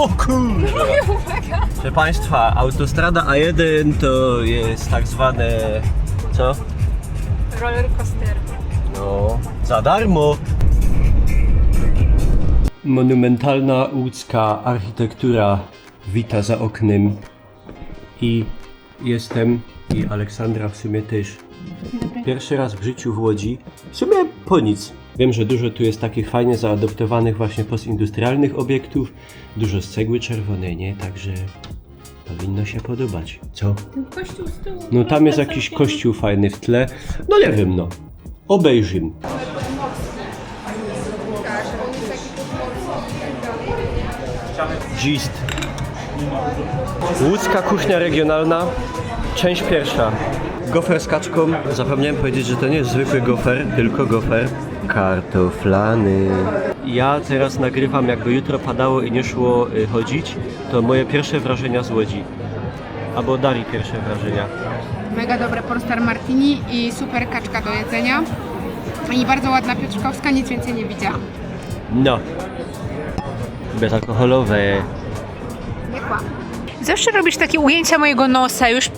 O kurwa! Proszę Państwa, autostrada A1 to jest tak zwane... co? Roller coaster. No, za darmo! Monumentalna łódzka architektura wita za oknem i jestem i Aleksandra w sumie też. Pierwszy raz w życiu w Łodzi. W sumie po nic. Wiem, że dużo tu jest takich fajnie zaadoptowanych właśnie postindustrialnych obiektów. Dużo z cegły czerwonej, nie? Także powinno się podobać. Co? Ten kościół z tyłu. No tam jest jakiś kościół fajny w tle. No nie wiem, no. Obejrzymy. Gist. Łódzka kuchnia regionalna, część pierwsza. Gofer z kaczką. Zapomniałem powiedzieć, że to nie jest zwykły gofer, tylko gofer kartoflany. Ja teraz nagrywam, jakby jutro padało i nie szło chodzić, to moje pierwsze wrażenia z Łodzi. Albo Darii pierwsze wrażenia. Mega dobre Polestar Martini i super kaczka do jedzenia. I bardzo ładna pietrzkowska, nic więcej nie widziałam. No. Bezalkoholowe. Nie kłam. Zawsze robisz takie ujęcia mojego nosa już.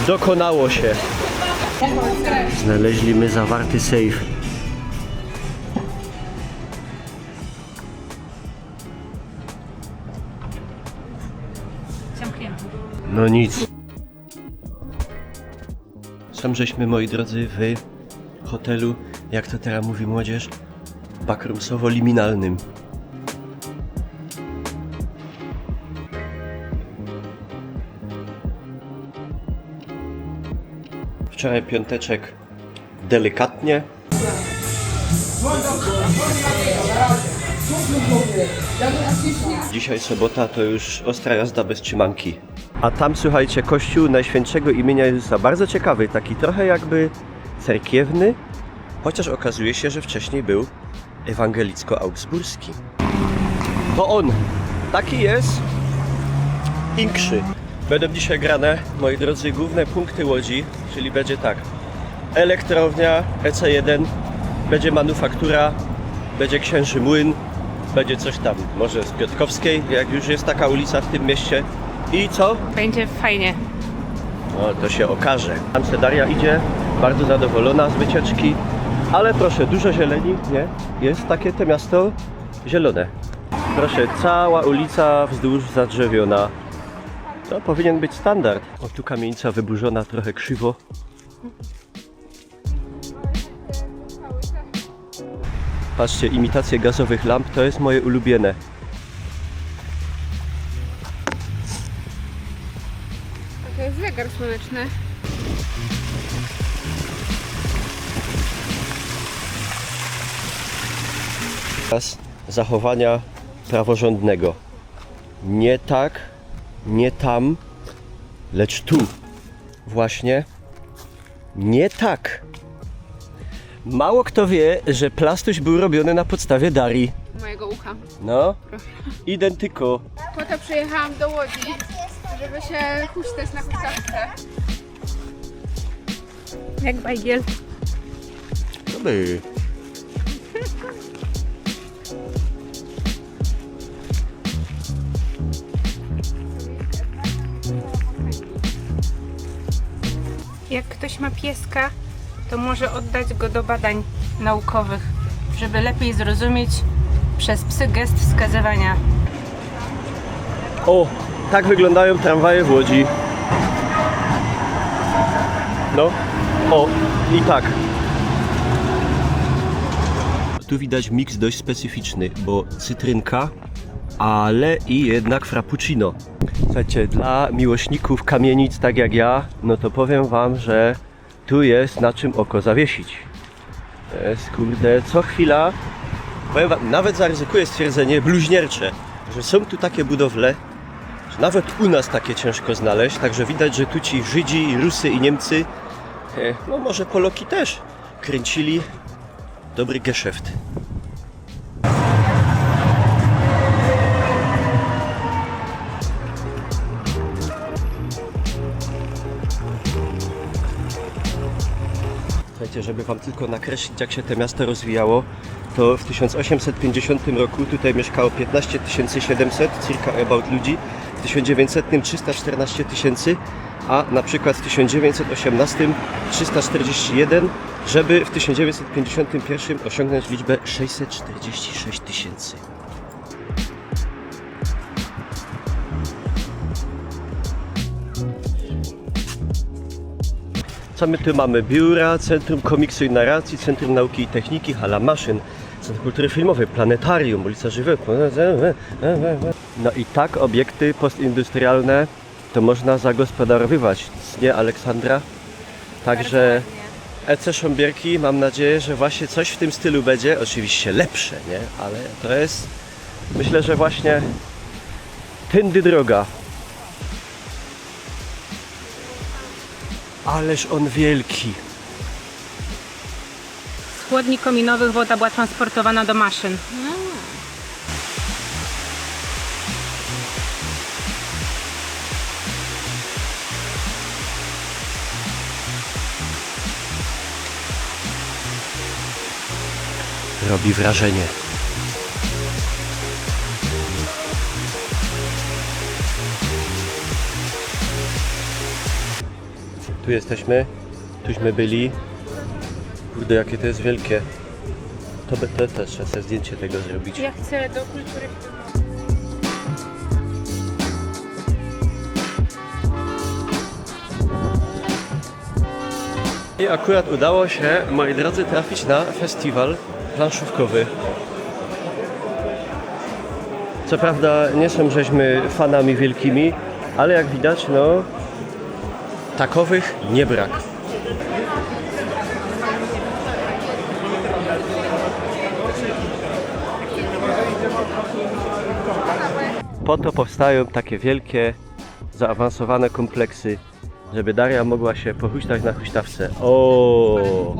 Dokonało się. Znaleźliśmy zawarty safe. Zamknięty. No nic. Sam żeśmy, moi drodzy, w hotelu, jak to teraz mówi młodzież, backroomsowo-liminalnym. Wczoraj piąteczek delikatnie. Dzisiaj sobota to już ostra jazda bez trzymanki. A tam, słuchajcie, kościół Najświętszego imienia Jezusa. Bardzo ciekawy, taki trochę jakby cerkiewny, chociaż okazuje się, że wcześniej był ewangelicko-augsburski. To on, taki jest inkszy. Będą dzisiaj grane, moi drodzy, główne punkty Łodzi, czyli będzie tak: elektrownia EC1, będzie manufaktura, będzie Księży Młyn, będzie coś tam, może z Piotrkowskiej, jak już jest taka ulica w tym mieście. I co? Będzie fajnie. No to się okaże. Tam se Daria idzie, bardzo zadowolona z wycieczki, ale proszę, dużo zieleni, nie? Jest takie to miasto zielone. Proszę, cała ulica wzdłuż zadrzewiona. To powinien być standard. O, tu kamienica wyburzona trochę krzywo. Patrzcie, imitacje gazowych lamp to jest moje ulubione. To jest zegar słoneczny. Czas zachowania praworządnego. Nie tak, nie tam, lecz tu. Właśnie nie tak. Mało kto wie, że plastuś był robiony na podstawie Darii. Mojego ucha. No, identyko. Po to przyjechałam do Łodzi, żeby się huśtać na huśtawce. Jak bajgiel. Dobry. Jak ktoś ma pieska, to może oddać go do badań naukowych, żeby lepiej zrozumieć przez psy gest wskazywania. O, tak wyglądają tramwaje w Łodzi. No, o, i tak. Tu widać miks dość specyficzny, bo cytrynka, ale i jednak frappuccino. Słuchajcie, dla miłośników kamienic tak jak ja, no to powiem wam, że tu jest na czym oko zawiesić. To jest, kurde, co chwila, powiem wam, nawet zaryzykuję stwierdzenie bluźniercze, że są tu takie budowle, że nawet u nas takie ciężko znaleźć, także widać, że tu ci Żydzi, Rusy i Niemcy, no może Poloki też, kręcili dobry geszeft. zobaczcie, żeby wam tylko nakreślić, jak się to miasto rozwijało, to w 1850 roku tutaj mieszkało 15 700, circa about ludzi, w 1900 314 000, a na przykład w 1918 341, żeby w 1951 osiągnąć liczbę 646 000. Co my tu mamy? Biura, Centrum Komiksu i Narracji, Centrum Nauki i Techniki, Hala Maszyn, Centrum Kultury Filmowej, Planetarium, ulica Żywełku. No i tak obiekty postindustrialne to można zagospodarowywać. Nie, Aleksandra? Także EC Sząbierki, mam nadzieję, że właśnie coś w tym stylu będzie. Oczywiście lepsze, nie? Ale to jest, myślę, że właśnie tędy droga. Ależ on wielki. Z chłodni kominowych woda była transportowana do maszyn. Robi wrażenie. Tu jesteśmy, tuśmy byli. Kurde, jakie to jest wielkie. To też trzeba sobie zdjęcie tego zrobić. Ja chcę do kultury. I akurat udało się, moi drodzy, trafić na festiwal planszówkowy. Co prawda nie są żeśmy fanami wielkimi, ale jak widać, no takowych nie brak. Po to powstają takie wielkie, zaawansowane kompleksy, żeby Daria mogła się pohuśtać na huśtawce. O!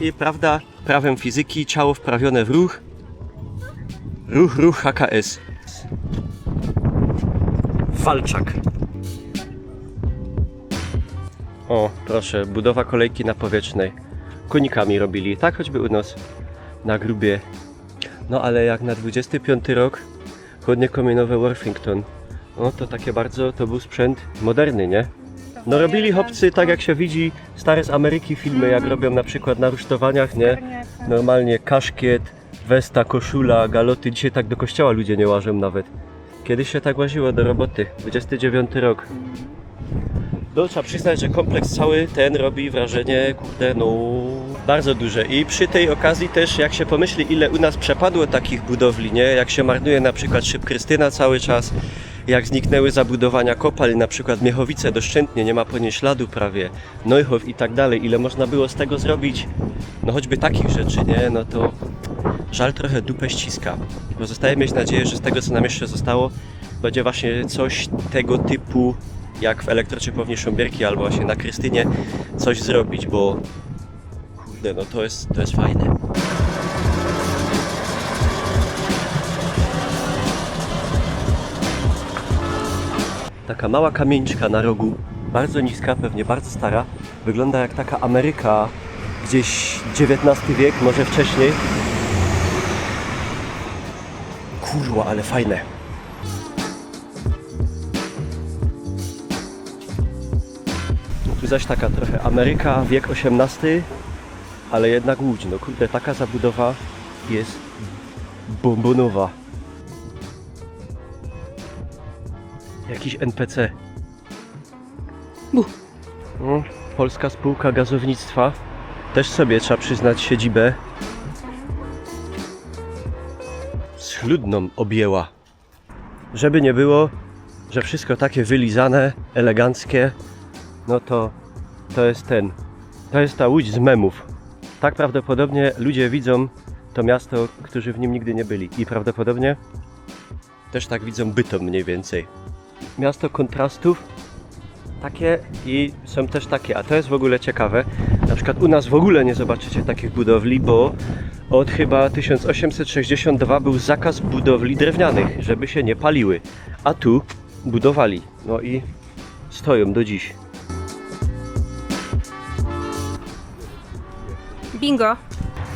I prawda, prawem fizyki, ciało wprawione w ruch. Ruch HKS. Walczak. O, proszę, budowa kolejki napowietrznej. Konikami robili, tak choćby u nas na Grubie. No ale jak na 25 rok, chłodnie kominowe Worthington. No to takie bardzo, to był sprzęt moderny, nie? No robili chłopcy, tak jak się widzi, stare z Ameryki filmy, jak robią na przykład na rusztowaniach, nie? Normalnie kaszkiet, westa, koszula, galoty. Dzisiaj tak do kościoła ludzie nie łażą nawet. Kiedyś się tak łaziło do roboty. 29 rok. No, trzeba przyznać, że kompleks cały ten robi wrażenie, kurde, no bardzo duże. I przy tej okazji też, jak się pomyśli, ile u nas przepadło takich budowli, nie? Jak się marnuje na przykład Szyb Krystyna cały czas, jak zniknęły zabudowania kopalń, na przykład Miechowice doszczętnie, nie ma po niej śladu prawie, Neuhof i tak dalej, ile można było z tego zrobić, no choćby takich rzeczy, nie? No to żal trochę dupę ściska. Pozostaje mieć nadzieję, że z tego, co nam jeszcze zostało, będzie właśnie coś tego typu, jak w elektroczepowni Sząbierki albo właśnie na Krystynie, coś zrobić, bo kurde, no to jest fajne. Taka mała kamieniczka na rogu, bardzo niska, pewnie bardzo stara, wygląda jak taka Ameryka, gdzieś XIX wiek, może wcześniej. Kurwa, ale fajne. Tu zaś taka trochę Ameryka, wiek XVIII, ale jednak Łódź. No kurde, taka zabudowa jest bombonowa. Jakiś NPC. Polska Spółka Gazownictwa. Też sobie trzeba przyznać siedzibę. Schludną objęła. Żeby nie było, że wszystko takie wylizane, eleganckie, no to jest ta Łódź z memów. Tak prawdopodobnie ludzie widzą to miasto, którzy w nim nigdy nie byli. I prawdopodobnie też tak widzą Bytom mniej więcej. Miasto kontrastów takie i są też takie, a to jest w ogóle ciekawe. Na przykład u nas w ogóle nie zobaczycie takich budowli, bo od chyba 1862 był zakaz budowli drewnianych, żeby się nie paliły. A tu budowali. No i stoją do dziś. Bingo!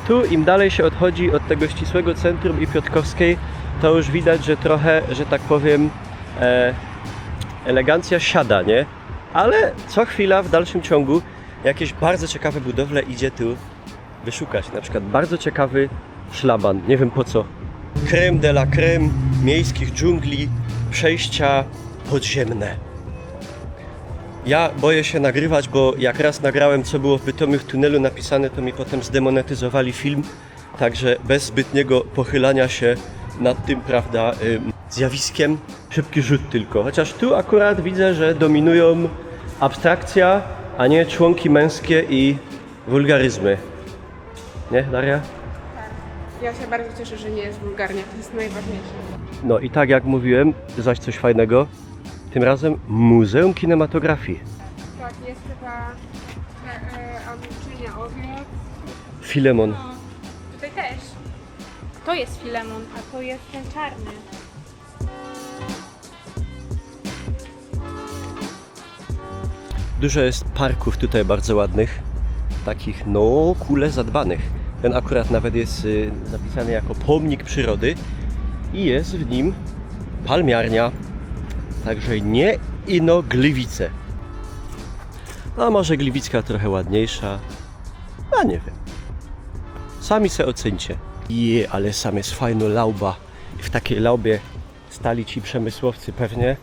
Tu im dalej się odchodzi od tego ścisłego centrum i Piotrkowskiej, to już widać, że trochę, że tak powiem, elegancja siada, nie? Ale co chwila w dalszym ciągu jakieś bardzo ciekawe budowle idzie tu wyszukać. Na przykład bardzo ciekawy szlaban, nie wiem po co. Crème de la crème miejskich dżungli, przejścia podziemne. Ja boję się nagrywać, bo jak raz nagrałem, co było w Bytomiu w tunelu napisane, to mi potem zdemonetyzowali film. Także bez zbytniego pochylania się nad tym, prawda, zjawiskiem, szybki rzut tylko. Chociaż tu akurat widzę, że dominują abstrakcja, a nie członki męskie i wulgaryzmy. Nie, Daria? Ja się bardzo cieszę, że nie jest wulgarnie, to jest najważniejsze. No i tak jak mówiłem, zaś coś fajnego, tym razem Muzeum Kinematografii. Tak, jest chyba Anczynia Owiec. Filemon. Tutaj też. To jest Filemon, a to jest ten czarny. Dużo jest parków tutaj bardzo ładnych, takich no kule zadbanych. Ten akurat nawet jest zapisany jako pomnik przyrody i jest w nim palmiarnia, także nie ino Gliwice. A może Gliwicka trochę ładniejsza, a nie wiem. Sami se ocencie. Ale sam jest fajna lauba. I w takiej laubie stali ci przemysłowcy pewnie,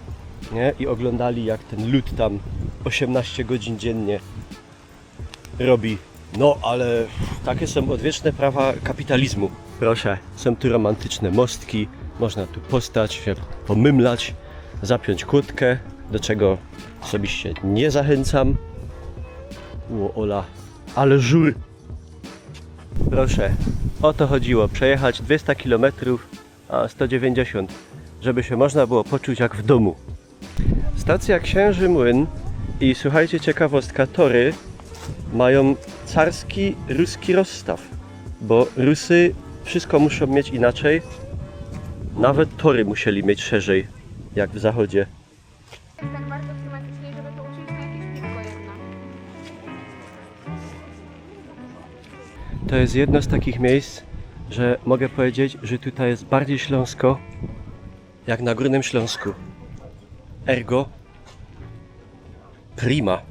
nie? I oglądali jak ten lud tam 18 godzin dziennie robi. No ale takie są odwieczne prawa kapitalizmu. Proszę, są tu romantyczne mostki, można tu postać, się pomymlać, zapiąć kurtkę, do czego osobiście nie zachęcam. Ola, ale żur! Proszę, o to chodziło, przejechać 200 km, a 190, żeby się można było poczuć jak w domu. Stacja Księży Młyn i słuchajcie, ciekawostka, tory mają carski, ruski rozstaw, bo Rusy wszystko muszą mieć inaczej, nawet tory musieli mieć szerzej, jak w zachodzie. Jest tak bardzo klimatycznie, żeby to uczyć na jakieś piwko jedno. To jest jedno z takich miejsc, że mogę powiedzieć, że tutaj jest bardziej śląsko, jak na Górnym Śląsku. Ergo prima.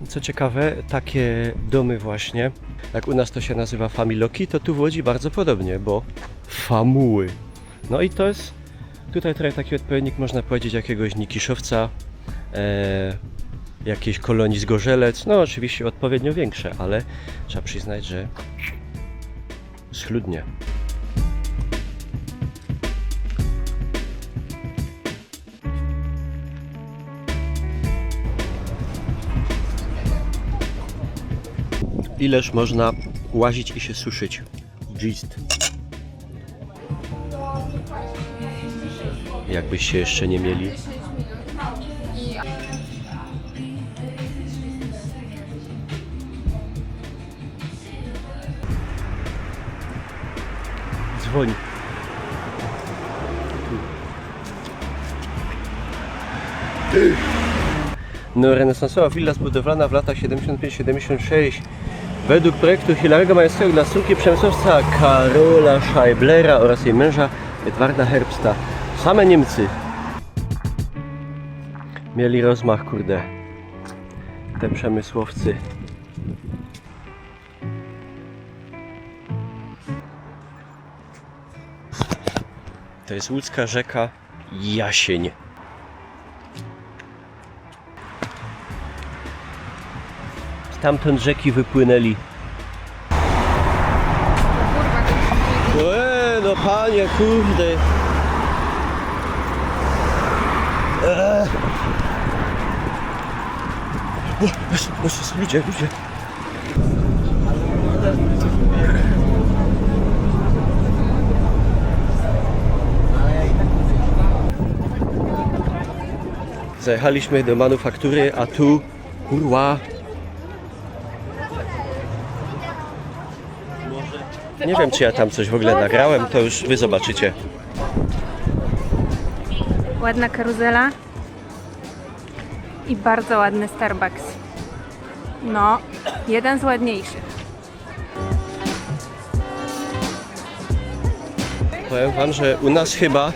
Co ciekawe, takie domy właśnie, jak u nas to się nazywa familoki, to tu w Łodzi bardzo podobnie, bo famuły. No i to jest tutaj trochę taki odpowiednik, można powiedzieć, jakiegoś Nikiszowca, jakiejś kolonii Zgorzelec, no oczywiście odpowiednio większe, ale trzeba przyznać, że schludnie. Ileż można łazić i się suszyć. Gist. Jakbyście jeszcze nie mieli. Dzwoni. No, renesansowa willa zbudowana w latach 75-76 według projektu Hilarego Majewskiego dla córki przemysłowca Karola Scheiblera oraz jej męża Edwarda Herbsta. Same Niemcy mieli rozmach, kurde, te przemysłowcy. To jest łódzka rzeka Jasień. Stamtąd rzeki wypłynęli. No panie, kurde. Ludzie. Zajechaliśmy do manufaktury, a tu kurwa. Nie wiem, czy ja tam coś w ogóle nagrałem, to już wy zobaczycie. Ładna karuzela. I bardzo ładny Starbucks. No, jeden z ładniejszych. Powiem wam, że u nas chyba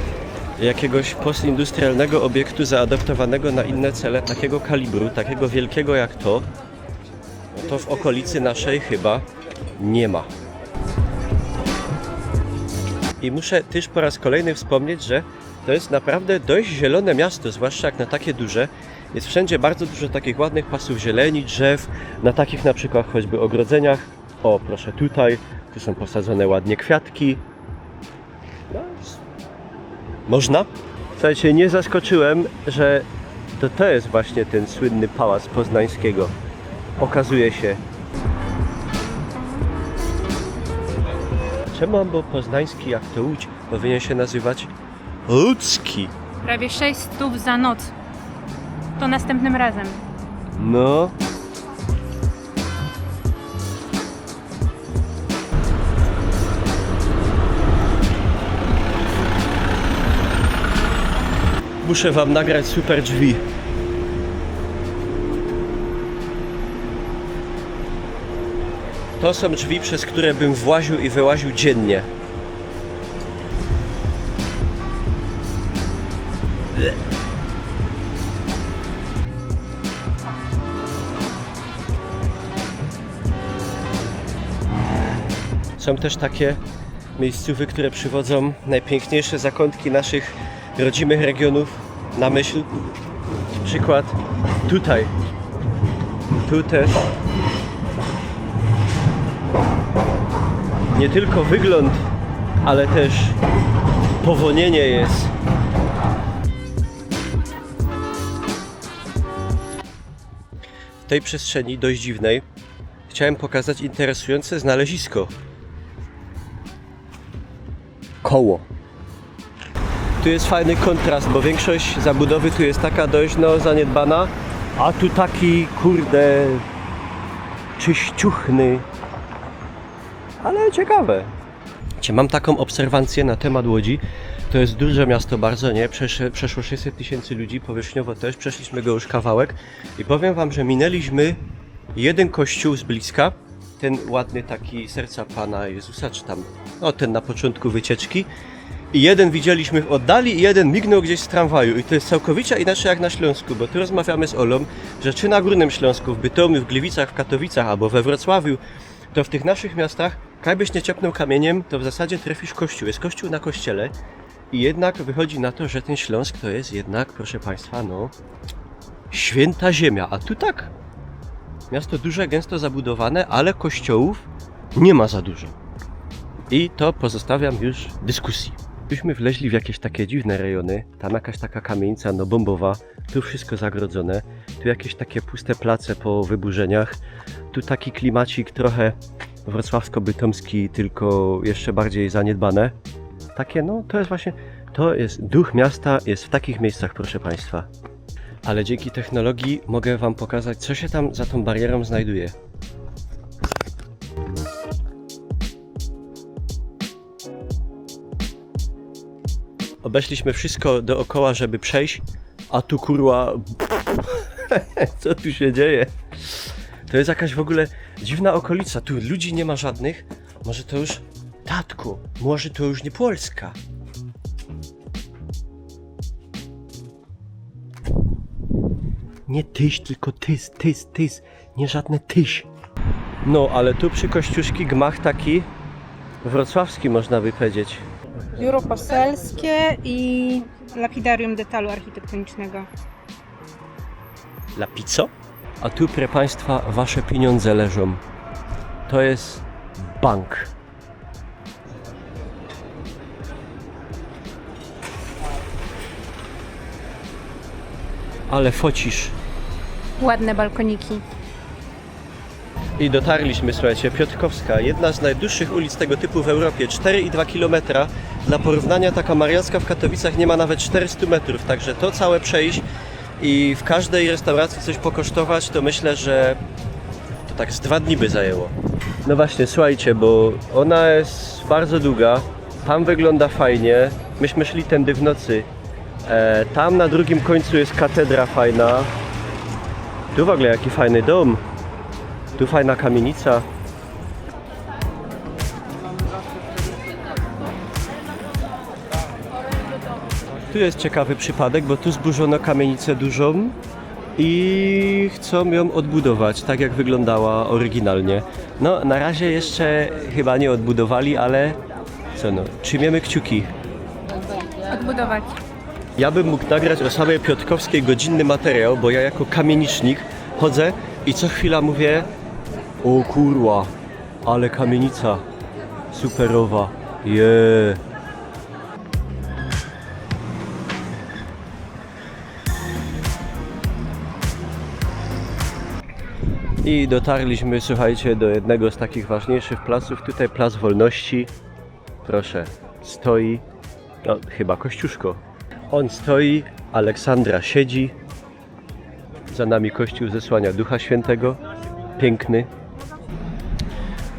jakiegoś postindustrialnego obiektu zaadaptowanego na inne cele, takiego kalibru, takiego wielkiego jak to w okolicy naszej chyba nie ma. I muszę też po raz kolejny wspomnieć, że to jest naprawdę dość zielone miasto, zwłaszcza jak na takie duże. Jest wszędzie bardzo dużo takich ładnych pasów zieleni, drzew, na takich na przykład choćby ogrodzeniach. O, proszę tutaj, tu są posadzone ładnie kwiatki. No, można? Słuchajcie, nie zaskoczyłem, że to jest właśnie ten słynny Pałac Poznańskiego. Okazuje się. Czemu on był poznański, jak to Łódź powinien się nazywać łódzki? Prawie 600 za noc. To następnym razem. No. Muszę wam nagrać super drzwi. To są drzwi, przez które bym właził i wyłaził dziennie. Są też takie miejscówy, które przywodzą najpiękniejsze zakątki naszych rodzimych regionów na myśl. Przykład tutaj. Tu też nie tylko wygląd, ale też powonienie jest. W tej przestrzeni dość dziwnej chciałem pokazać interesujące znalezisko. Koło. Tu jest fajny kontrast, bo większość zabudowy tu jest taka dość zaniedbana, a tu taki kurde czyściuchny, ale ciekawe. Mam taką obserwację na temat Łodzi. To jest duże miasto bardzo, nie? Przeszło 600 tysięcy ludzi, powierzchniowo też. Przeszliśmy go już kawałek i powiem wam, że minęliśmy jeden kościół z bliska. Ten ładny taki serca Pana Jezusa, czy tam, no ten na początku wycieczki. I jeden widzieliśmy w oddali i jeden mignął gdzieś z tramwaju. I to jest całkowicie inaczej jak na Śląsku, bo tu rozmawiamy z Olą, że czy na Górnym Śląsku, w Bytomiu, w Gliwicach, w Katowicach albo we Wrocławiu, to w tych naszych miastach, jakbyś nie ciepnął kamieniem, to w zasadzie trafisz kościół. Jest kościół na kościele i jednak wychodzi na to, że ten Śląsk to jest jednak, proszę Państwa, no, święta ziemia. A tu tak, miasto duże, gęsto zabudowane, ale kościołów nie ma za dużo. I to pozostawiam już dyskusji. Byśmy wleźli w jakieś takie dziwne rejony, tam jakaś taka kamienica, no bombowa, tu wszystko zagrodzone, tu jakieś takie puste place po wyburzeniach, tu taki klimacik trochę wrocławsko-bytomski, tylko jeszcze bardziej zaniedbane. Takie, no to jest właśnie, to jest duch miasta, jest w takich miejscach, proszę Państwa. Ale dzięki technologii mogę Wam pokazać, co się tam za tą barierą znajduje. Obeszliśmy wszystko dookoła, żeby przejść, a tu kurwa... Co tu się dzieje? To jest jakaś w ogóle dziwna okolica, tu ludzi nie ma żadnych. Może to już... Tatku, może to już nie Polska. Nie tyś, tylko tys, nie żadne tyś. No, ale tu przy Kościuszki gmach taki wrocławski, można by powiedzieć. Biuro poselskie i lapidarium detalu architektonicznego. Lapico? A tu, proszę Państwa, Wasze pieniądze leżą. To jest bank. Ale focisz. Ładne balkoniki. I dotarliśmy, słuchajcie, Piotrkowska, jedna z najdłuższych ulic tego typu w Europie, 4,2 km. Dla porównania taka Mariacka w Katowicach nie ma nawet 400 metrów, także to całe przejść i w każdej restauracji coś pokosztować, to myślę, że to tak z 2 dni by zajęło. No właśnie, słuchajcie, bo ona jest bardzo długa, tam wygląda fajnie, myśmy szli tędy w nocy, tam na drugim końcu jest katedra fajna, Tu w ogóle jaki fajny dom. Tu fajna kamienica. Tu jest ciekawy przypadek, bo tu zburzono kamienicę dużą i chcą ją odbudować, tak jak wyglądała oryginalnie. No, na razie jeszcze chyba nie odbudowali, ale co no, trzymiemy kciuki. Odbudować. Ja bym mógł nagrać o samej Piotrkowskiej godzinny materiał, bo ja jako kamienicznik chodzę i co chwila mówię: o kurwa, ale kamienica superowa, I dotarliśmy, słuchajcie, do jednego z takich ważniejszych placów. Tutaj Plac Wolności. Proszę, stoi, no chyba Kościuszko. On stoi, Aleksandra siedzi. Za nami kościół Zesłania Ducha Świętego. Piękny.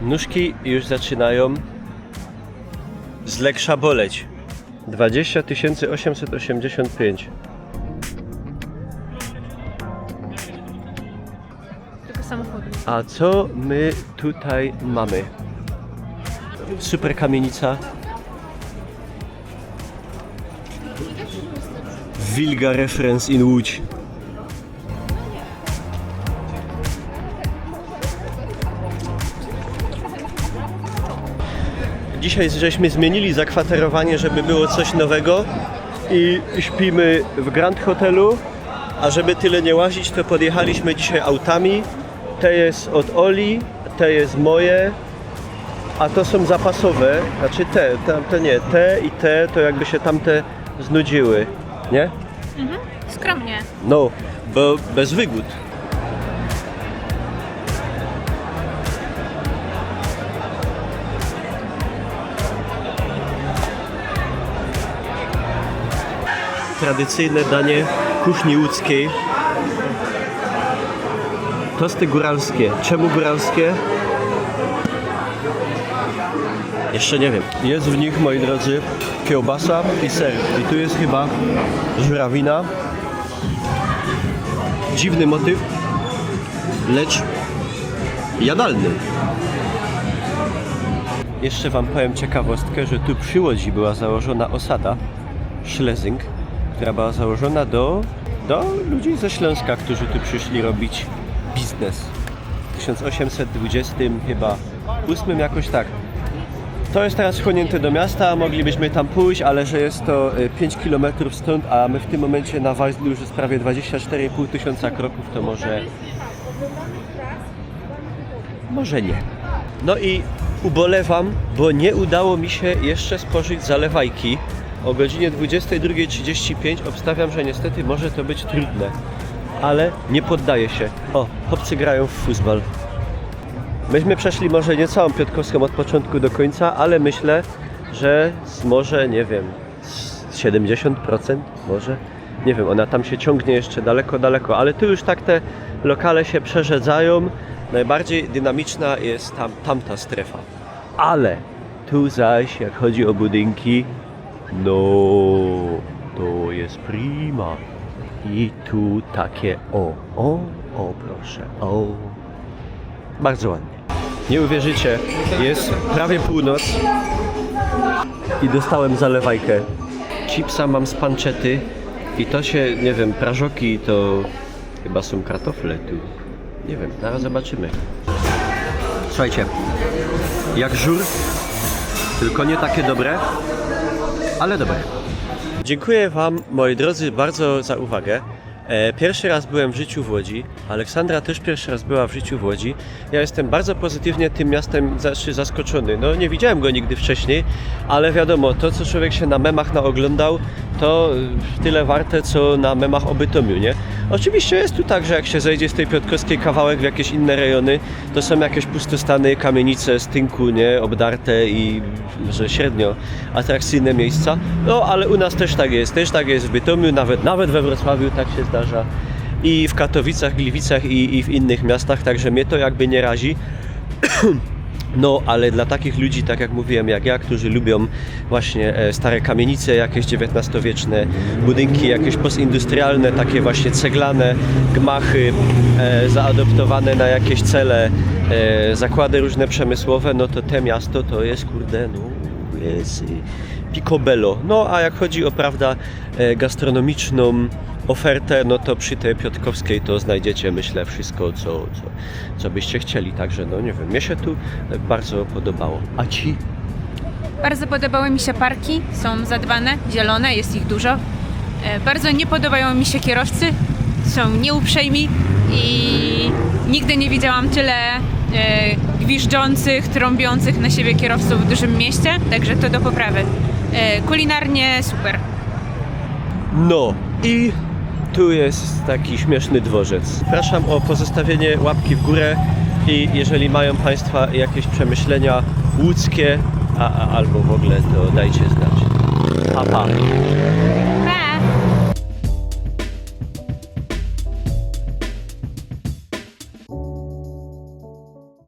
Nóżki już zaczynają z leksza boleć. 20 885. Tylko samochody. A co my tutaj mamy? Super kamienica. Wilga Reference in Łódź. Dzisiaj żeśmy zmienili zakwaterowanie, żeby było coś nowego i śpimy w Grand Hotelu, a żeby tyle nie łazić, to podjechaliśmy dzisiaj autami. Te jest od Oli, te jest moje, a to są zapasowe, znaczy te nie, te i te to jakby się tamte znudziły, nie? Skromnie. No, bo bez wygód. Tradycyjne danie kuchni łódzkiej. Tosty góralskie. Czemu góralskie? Jeszcze nie wiem. Jest w nich, moi drodzy, kiełbasa i ser. I tu jest chyba żurawina. Dziwny motyw, lecz jadalny. Jeszcze wam powiem ciekawostkę, że tu przy Łodzi była założona osada Schlesing, która była założona do ludzi ze Śląska, którzy tu przyszli robić biznes. W 1820 chyba 8 jakoś tak. To jest teraz wchłonięte do miasta, moglibyśmy tam pójść, ale że jest to 5 km stąd, a my w tym momencie na Wajzlu już jest prawie 24,5 tysiąca kroków, to może nie. No i ubolewam, bo nie udało mi się jeszcze spożyć zalewajki. O godzinie 22:35 obstawiam, że niestety może to być trudne, ale nie poddaję się. O, chłopcy grają w futbol. Myśmy przeszli może nie całą Piotrkowską od początku do końca, ale myślę, że może, nie wiem, 70% może. Nie wiem, ona tam się ciągnie jeszcze daleko, daleko, ale tu już tak te lokale się przerzedzają. Najbardziej dynamiczna jest tamta strefa. Ale tu zaś, jak chodzi o budynki, no to jest prima. I tu takie o proszę, o. Bardzo ładnie. Nie uwierzycie, jest prawie północ i dostałem zalewajkę. Chipsa mam z panczety i to się, nie wiem, prażoki to chyba są kartofle tu. Nie wiem, zaraz zobaczymy. Słuchajcie, jak żur, tylko nie takie dobre, ale dobre. Dziękuję wam, moi drodzy, bardzo za uwagę. Pierwszy raz byłem w życiu w Łodzi, Aleksandra też pierwszy raz była w życiu w Łodzi. Ja jestem bardzo pozytywnie tym miastem zaskoczony. No nie widziałem go nigdy wcześniej, ale wiadomo, to co człowiek się na memach naoglądał, to tyle warte co na memach o Bytomiu, nie? Oczywiście jest tu tak, że jak się zejdzie z tej Piotrkowskiej kawałek w jakieś inne rejony, to są jakieś pustostany, kamienice z tynku, nie? Obdarte i że średnio atrakcyjne miejsca. No ale u nas też tak jest w Bytomiu, nawet we Wrocławiu tak się zdarza. I w Katowicach, Gliwicach i w innych miastach, także mnie to jakby nie razi. No, ale dla takich ludzi, tak jak mówiłem, jak ja, którzy lubią właśnie stare kamienice, jakieś XIX-wieczne budynki, jakieś postindustrialne, takie właśnie ceglane gmachy, zaadoptowane na jakieś cele, zakłady różne przemysłowe, no to te miasto to jest, kurde, no jest picobello. No, a jak chodzi o, prawda, gastronomiczną ofertę, no to przy tej Piotrkowskiej to znajdziecie, myślę, wszystko, co byście chcieli. Także, no nie wiem, mnie się tu bardzo podobało. A ci? Bardzo podobały mi się parki, są zadbane, zielone, jest ich dużo. Bardzo nie podobają mi się kierowcy, są nieuprzejmi i nigdy nie widziałam tyle gwiżdżących, trąbiących na siebie kierowców w dużym mieście, także to do poprawy. Kulinarnie super. No i tu jest taki śmieszny dworzec. Przepraszam o pozostawienie łapki w górę i jeżeli mają Państwa jakieś przemyślenia łódzkie, albo w ogóle, to dajcie znać. Pa, pa.